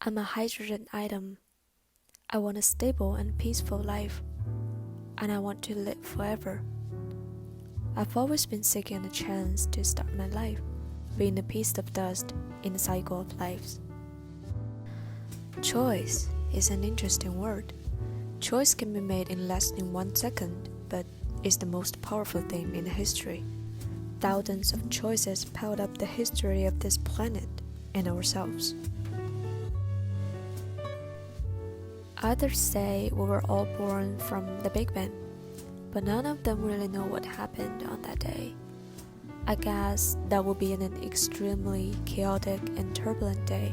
I'm a hydrogen atom. I want a stable and peaceful life, and I want to live forever. I've always been seeking a chance to start my life, being a piece of dust in the cycle of lives. Choice is an interesting word. Choice can be made in less than 1 second, but it's the most powerful thing in history. Thousands of choices piled up the history of this planet and ourselves. Others say we were all born from the Big Bang, but none of them really know what happened on that day. I guess that would be an extremely chaotic and turbulent day.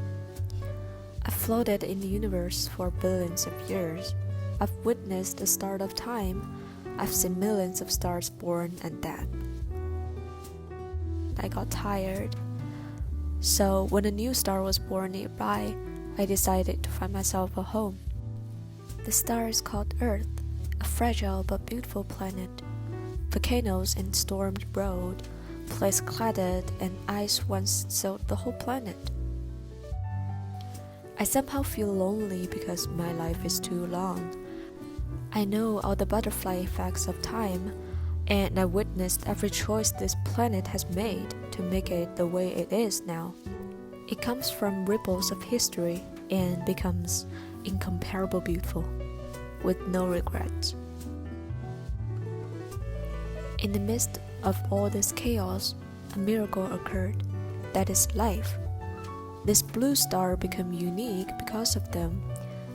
I've floated in the universe for billions of years. I've witnessed the start of time. I've seen millions of stars born and dead. I got tired. So when a new star was born nearby, I decided to find myself a home. The star is called Earth, a fragile but beautiful planet. Volcanoes and storms brewed, places cladded, and ice once sealed the whole planet. I somehow feel lonely because my life is too long. I know all the butterfly effects of time, and I witnessed every choice this planet has made to make it the way it is now. It comes from ripples of history and becomes incomparable beautiful, with no regrets. In the midst of all this chaos, a miracle occurred. That is life. This blue star became unique because of them,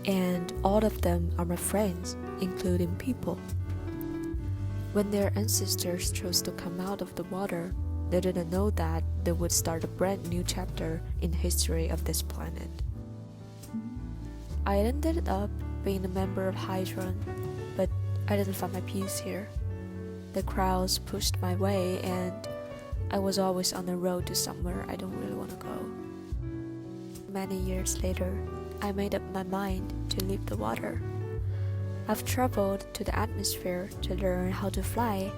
and all of them are my friends, including people. When their ancestors chose to come out of the water, they didn't know that they would start a brand new chapter in the history of this planet. I ended up being a member of Hydron, but I didn't find my peace here. The crowds pushed my way, and I was always on the road to somewhere I don't really want to go. Many years later, I made up my mind to leave the water. I've traveled to the atmosphere to learn how to fly.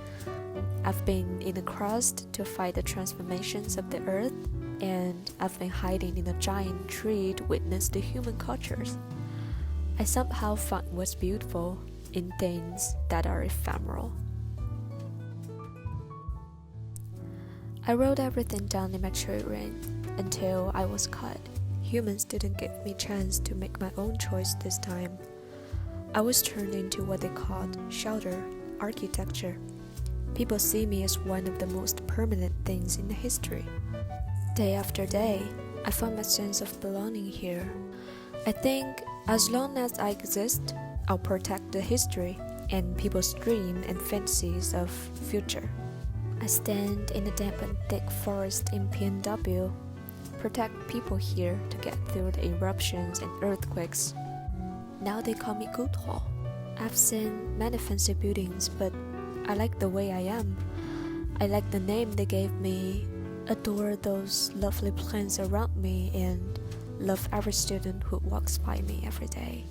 I've been in the crust to fight the transformations of the earth, and I've been hiding in a giant tree to witness the human cultures. I somehow found what's beautiful in things that are ephemeral. I wrote everything down in my children until I was caught. Humans didn't give me a chance to make my own choice this time. I was turned into what they called shelter architecture. People see me as one of the most permanent things in history. Day after day, I found my sense of belonging here. I think as long as I exist, I'll protect the history and people's dream and fantasies of future. I stand in the damp and thick forest in PNW, protect people here to get through the eruptions and earthquakes. Now they call me Guthol. I've seen many fancy buildings, but I like the way I am. I like the name they gave me, adore those lovely plants around me, and love every student who walks by me every day.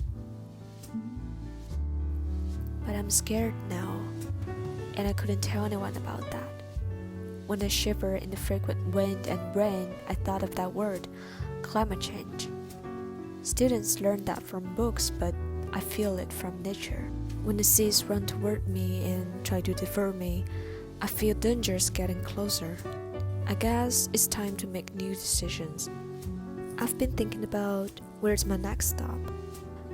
But I'm scared now, and I couldn't tell anyone about that. When I shiver in the frequent wind and rain, I thought of that word, climate change. Students learn that from books, but I feel it from nature. When the seas run toward me and try to devour me, I feel dangers getting closer. I guess it's time to make new decisions. I've been thinking about where's my next stop.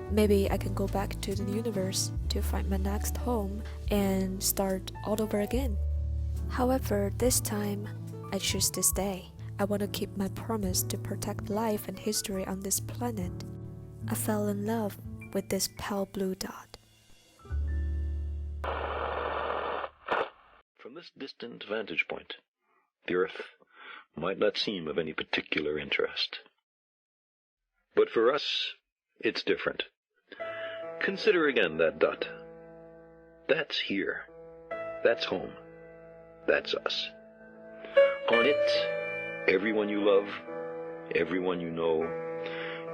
Maybe I can go back to the universe to find my next home and start all over again. However, this time, I choose to stay. I want to keep my promise to protect life and history on this planet. I fell in love with this pale blue dot. From this distant vantage point, the Earth might not seem of any particular interest. But for us, it's different. Consider again that dot. That's here. That's home. That's us. On it, everyone you love, everyone you know,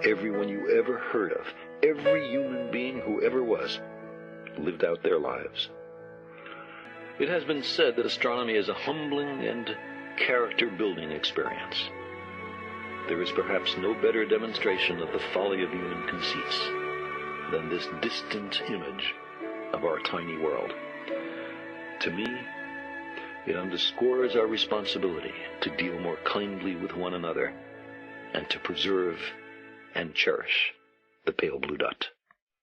everyone you ever heard of, every human being who ever was, lived out their lives. It has been said that astronomy is a humbling and character-building experience. there is perhaps no better demonstration of the folly of human conceits than this distant image of our tiny world. To me, it underscores our responsibility to deal more kindly with one another and to preserve and cherish the pale blue dot.